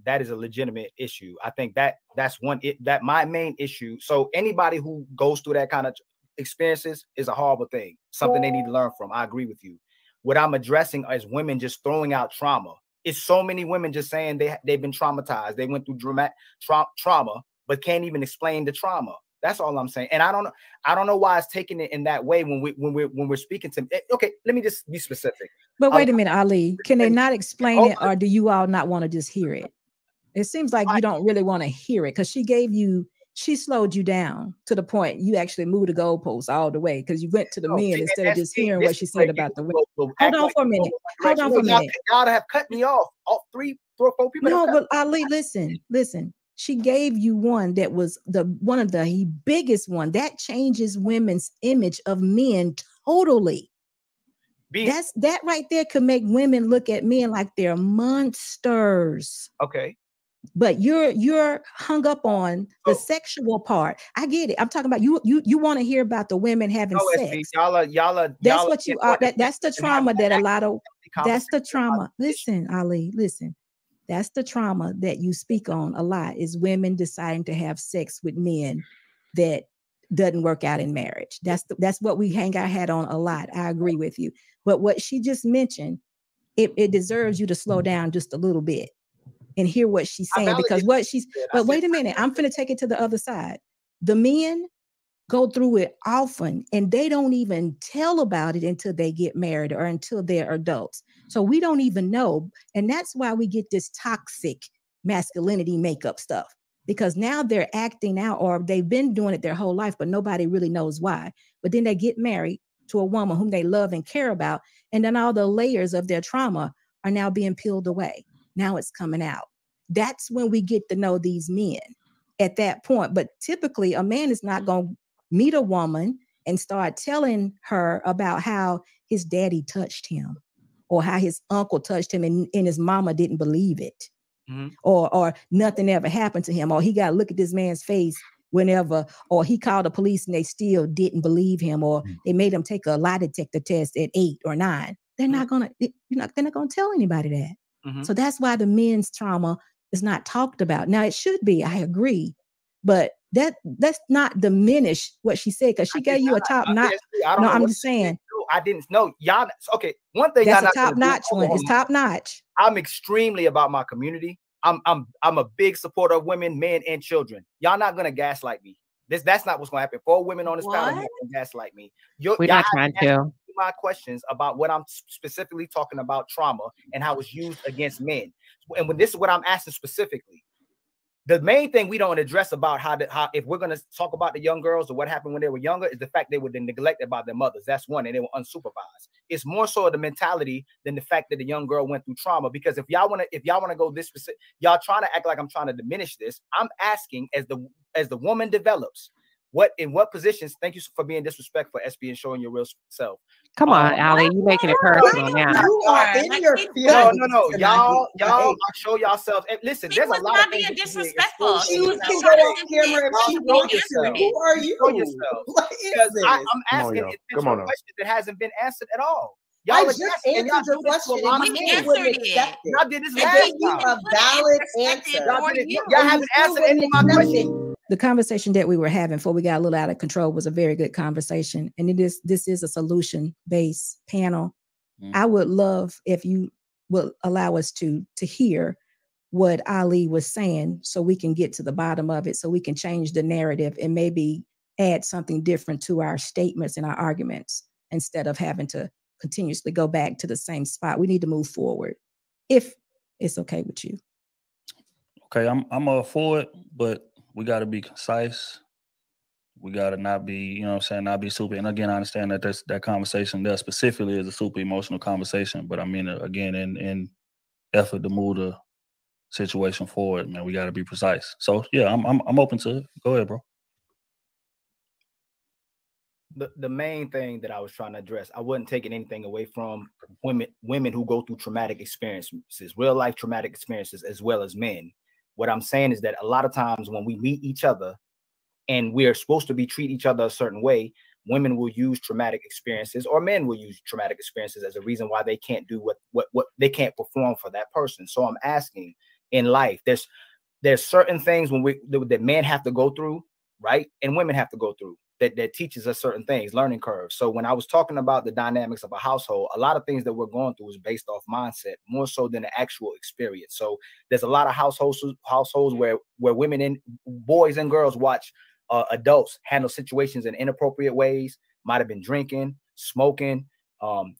that is a legitimate issue. I think that's that my main issue. So anybody who goes through that kind of experiences is a horrible thing, something they need to learn from. I agree with you. What I'm addressing is women just throwing out trauma. It's so many women just saying they've been traumatized. They went through dramatic trauma, but can't even explain the trauma. That's all I'm saying. And I don't know why it's taking it in that way when we're speaking to. Okay, let me just be specific. But wait a minute, Ali. Can they not explain it, or do you all not want to just hear it? It seems like you don't really want to hear it, because she slowed you down to the point you actually moved the goalposts all the way, because you went to the men instead of just hearing what she said about the women. Hold on for a minute. Hold on for a minute. Y'all have cut me off. All 3, 4 people. No, but Ali, listen. She gave you one that was one of the biggest one that changes women's image of men totally. That right there could make women look at men like they're monsters. Okay. But you're hung up on the sexual part. I get it. I'm talking about you want to hear about the women having sex. Y'all are that's what you are. That's the trauma that a lot of that's the trauma. Listen, Ali, listen. That's the trauma that you speak on a lot, is women deciding to have sex with men that doesn't work out in marriage. That's what we hang our hat on a lot. I agree with you. But what she just mentioned, it deserves you to slow down just a little bit and hear what she's saying, because but wait a minute, I'm finna take it to the other side. The men go through it often, and they don't even tell about it until they get married or until they're adults. So we don't even know. And that's why we get this toxic masculinity makeup stuff, because now they're acting out, or they've been doing it their whole life, but nobody really knows why. But then they get married to a woman whom they love and care about, and then all the layers of their trauma are now being peeled away. Now it's coming out. That's when we get to know these men at that point. But typically a man is not going to meet a woman and start telling her about how his daddy touched him, or how his uncle touched him and his mama didn't believe it. Mm-hmm. Or nothing ever happened to him, or he got to look at this man's face whenever, or he called the police and they still didn't believe him, or they made him take a lie detector test at 8 or 9. They're not gonna tell anybody that. Mm-hmm. So that's why the men's trauma is not talked about. Now it should be, I agree, but that's not diminish what she said, because she gave you a top notch. No, I'm just saying. I didn't know y'all. Okay, one thing that's a top notch one. It's top notch. I'm extremely about my community. I'm a big supporter of women, men, and children. Y'all not gonna gaslight me. That's not what's gonna happen. 4 women on this panel gonna gaslight me. We're not trying to. My questions about what I'm specifically talking about, trauma and how it's used against men. And when this is what I'm asking specifically. The main thing we don't address about how if we're going to talk about the young girls or what happened when they were younger is the fact they were neglected by their mothers. That's one, and they were unsupervised. It's more so the mentality than the fact that the young girl went through trauma. Because if y'all want to go this specific, y'all trying to act like I'm trying to diminish this. I'm asking, as the woman develops, in what positions? Thank you for being disrespectful, SB, and showing your real self. Come on, Ali, you making it personal now. You are in your feelings. No. Y'all show yourselves. And listen, there's a lot of things being disrespectful. She can go on camera if she wants to. Who are you? Because I'm asking a question that hasn't been answered at all. Y'all just answered the question. We answered it. Y'all did this last time. A valid answer. Y'all haven't answered any of my questions. The conversation that we were having before we got a little out of control was a very good conversation. And this is a solution-based panel. I would love if you will allow us to hear what Ali was saying, so we can get to the bottom of it, so we can change the narrative and maybe add something different to our statements and our arguments, instead of having to continuously go back to the same spot. We need to move forward, if it's okay with you. Okay, I'm all for it, but we got to be concise. We got to not be, not be super. And again, I understand that that conversation there specifically is a super emotional conversation. But I mean, again, in effort to move the situation forward, man, we got to be precise. So yeah, I'm open to it. Go ahead, bro. The main thing that I was trying to address, I wasn't taking anything away from women who go through traumatic experiences, real life traumatic experiences, as well as men. What I'm saying is that a lot of times when we meet each other and we're supposed to treat each other a certain way, women will use traumatic experiences, or men will use traumatic experiences as a reason why they can't do what they can't perform for that person. So I'm asking, in life. There's certain things that men have to go through, right? And women have to go through that teaches us certain things, learning curves. So when I was talking about the dynamics of a household, a lot of things that we're going through is based off mindset more so than the actual experience. So there's a lot of households where women and boys and girls watch adults handle situations in inappropriate ways, might have been drinking, smoking,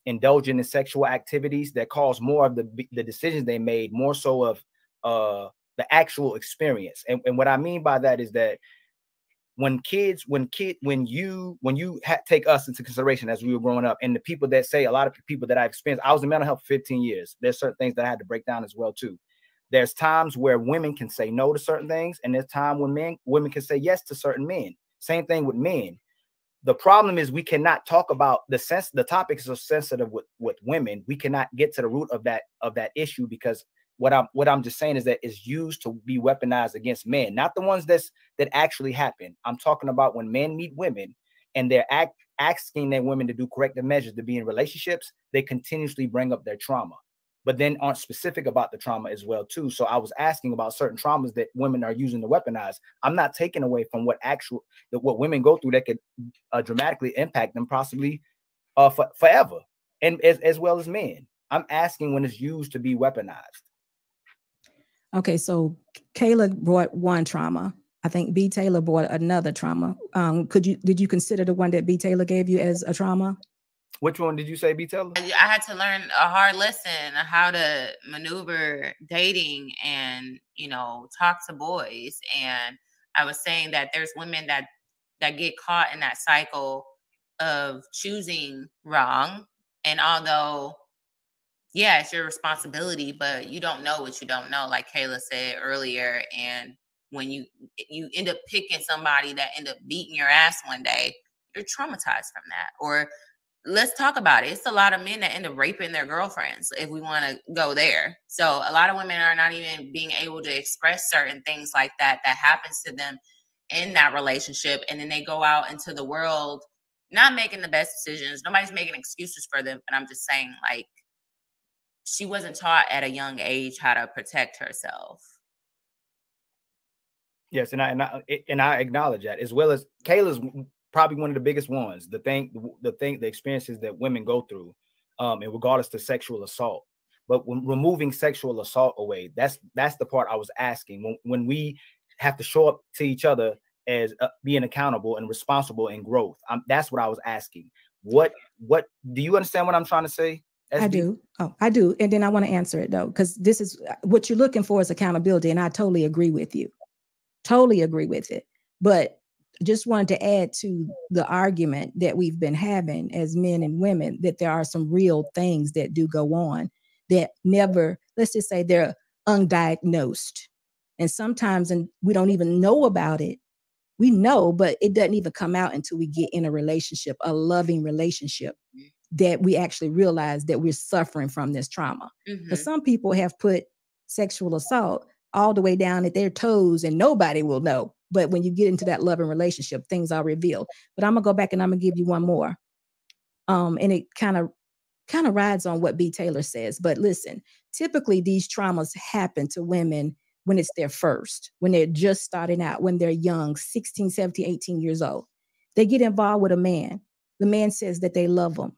indulging in sexual activities that cause more of the decisions they made, more so of the actual experience. And what I mean by that is that when you take us into consideration as we were growing up, and the people that say, a lot of people that I've experienced, I was in mental health for 15 years. There's certain things that I had to break down as well too. There's times where women can say no to certain things, and there's time when women can say yes to certain men. Same thing with men. The problem is we cannot talk about the topics are sensitive with women. We cannot get to the root of that issue, because what I'm just saying is that it's used to be weaponized against men, not the ones that actually happen. I'm talking about when men meet women and they're asking their women to do corrective measures to be in relationships, they continuously bring up their trauma, but then aren't specific about the trauma as well too. So I was asking about certain traumas that women are using to weaponize. I'm not taking away from what women go through that could dramatically impact them possibly forever, and as well as men. I'm asking when it's used to be weaponized. Okay, so Kayla brought one trauma. I think B. Taylor brought another trauma. Did you consider the one that B. Taylor gave you as a trauma? Which one did you say, B. Taylor? I had to learn a hard lesson on how to maneuver dating and, talk to boys. And I was saying that there's women that get caught in that cycle of choosing wrong. And although, yeah, it's your responsibility, but you don't know what you don't know, like Kayla said earlier. And when you end up picking somebody that end up beating your ass one day, you're traumatized from that. Or let's talk about it. It's a lot of men that end up raping their girlfriends, if we want to go there. So a lot of women are not even being able to express certain things like that happens to them in that relationship. And then they go out into the world not making the best decisions. Nobody's making excuses for them. But I'm just saying, like, she wasn't taught at a young age how to protect herself. Yes, and I acknowledge that, as well as Kayla's probably one of the biggest ones. The experiences that women go through, and regardless to sexual assault. But when removing sexual assault away, that's the part I was asking. When we have to show up to each other as being accountable and responsible in growth, that's what I was asking. What do you understand what I'm trying to say? SB? I do. Oh, I do. And then I want to answer it though, because this is what you're looking for is accountability. And I totally agree with you. Totally agree with it. But just wanted to add to the argument that we've been having as men and women, that there are some real things that do go on that never, let's just say they're undiagnosed. And sometimes, and we don't even know about it. We know, but it doesn't even come out until we get in a relationship, a loving relationship, that we actually realize that we're suffering from this trauma. Because some people have put sexual assault all the way down at their toes and nobody will know. But when you get into that loving relationship, things are revealed. But I'm gonna go back and I'm gonna give you one more. And it kind of rides on what B. Taylor says. But listen, typically these traumas happen to women when it's their first, when they're just starting out, when they're young, 16, 17, 18 years old. They get involved with a man. The man says that they love him.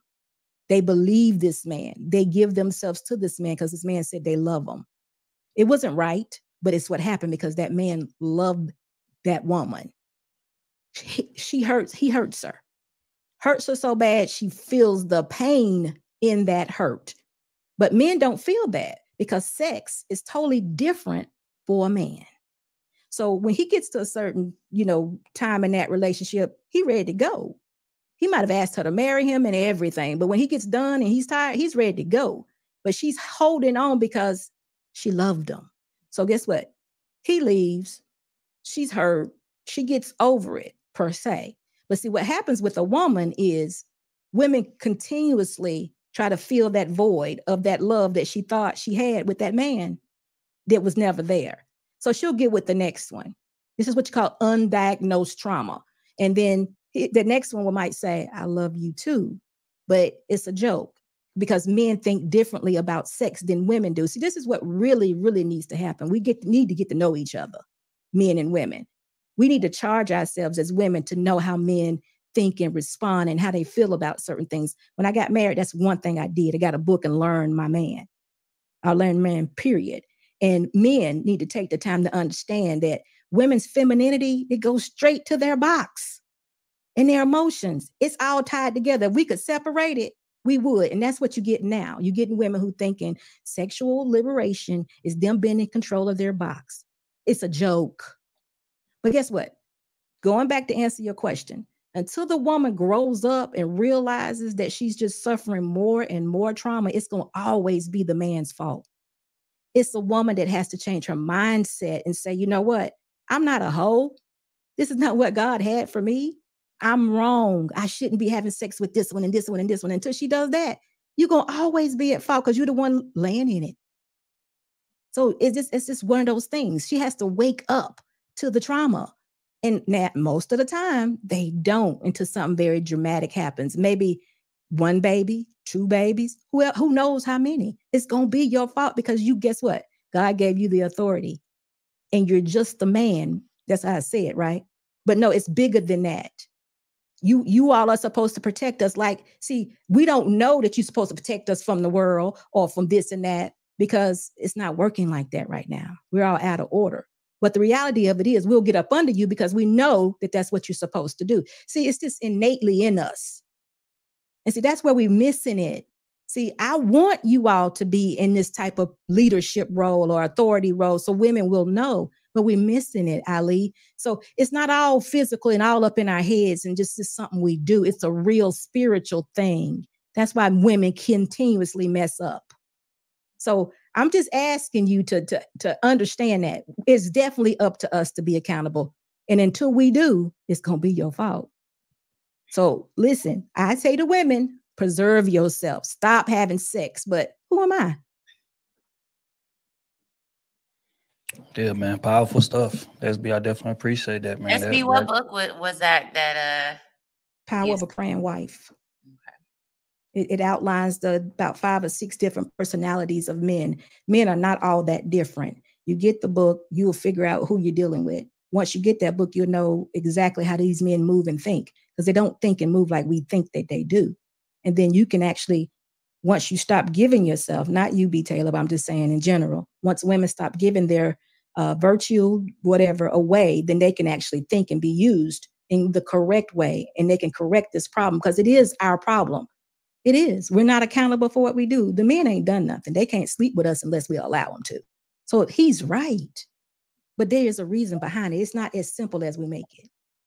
They believe this man. They give themselves to this man because this man said they love him. It wasn't right, but it's what happened because that man loved that woman. He hurts her. Hurts her so bad she feels the pain in that hurt. But men don't feel that because sex is totally different for a man. So when he gets to a certain, time in that relationship, he ready to go. He might have asked her to marry him and everything, but when he gets done and he's tired, he's ready to go. But she's holding on because she loved him. So guess what? He leaves. She's hurt. She gets over it, per se. But see, what happens with a woman is women continuously try to fill that void of that love that she thought she had with that man that was never there. So she'll get with the next one. This is what you call undiagnosed trauma. And then the next one might say, I love you too, but it's a joke. because men think differently about sex than women do. See, this is what really, really needs to happen. We need to get to know each other, men and women. We need to charge ourselves as women to know how men think and respond and how they feel about certain things. When I got married, that's one thing I did. I got a book and learned my man. I learned man, period. And men need to take the time to understand that women's femininity, it goes straight to their box and their emotions. It's all tied together. If we could separate it, we would. And that's what you get now. You're getting women who thinking sexual liberation is them being in control of their box. It's a joke. But guess what? Going back to answer your question, until the woman grows up and realizes that she's just suffering more and more trauma, it's going to always be the man's fault. It's a woman that has to change her mindset and say, you know what? I'm not a hoe. This is not what God had for me. I'm wrong. I shouldn't be having sex with this one and this one and this one. Until she does that, you're going to always be at fault because you're the one laying in it. So it's just one of those things. She has to wake up to the trauma. And most of the time, they don't until something very dramatic happens. Maybe one baby, two babies, who knows how many. It's going to be your fault because guess what? God gave you the authority. And you're just the man. That's how I say it, right? But no, it's bigger than that. You all are supposed to protect us. See, we don't know that you're supposed to protect us from the world or from this and that because it's not working like that right now. We're all out of order. But the reality of it is we'll get up under you because we know that that's what you're supposed to do. See, it's just innately in us. And see, that's where we're missing it. See, I want you all to be in this type of leadership role or authority role so women will know, but we're missing it, Ali. So it's not all physical and all up in our heads and just something we do. It's a real spiritual thing. That's why women continuously mess up. So I'm just asking you to understand that it's definitely up to us to be accountable. And until we do, it's going to be your fault. So listen, I say to women, preserve yourself. Stop having sex. But who am I? Yeah, man. Powerful stuff. SB, I definitely appreciate that, man. SB, what book was that? Power of a Praying Wife. It outlines about 5 or 6 different personalities of men. Men are not all that different. You get the book, you'll figure out who you're dealing with. Once you get that book, you'll know exactly how these men move and think, because they don't think and move like we think that they do. And then you can actually, once you stop giving yourself, not you, B. Taylor, but I'm just saying in general, once women stop giving their virtue, whatever, away, then they can actually think and be used in the correct way. And they can correct this problem because it is our problem. It is. We're not accountable for what we do. The men ain't done nothing. They can't sleep with us unless we allow them to. So he's right. But there is a reason behind it. It's not as simple as we make it.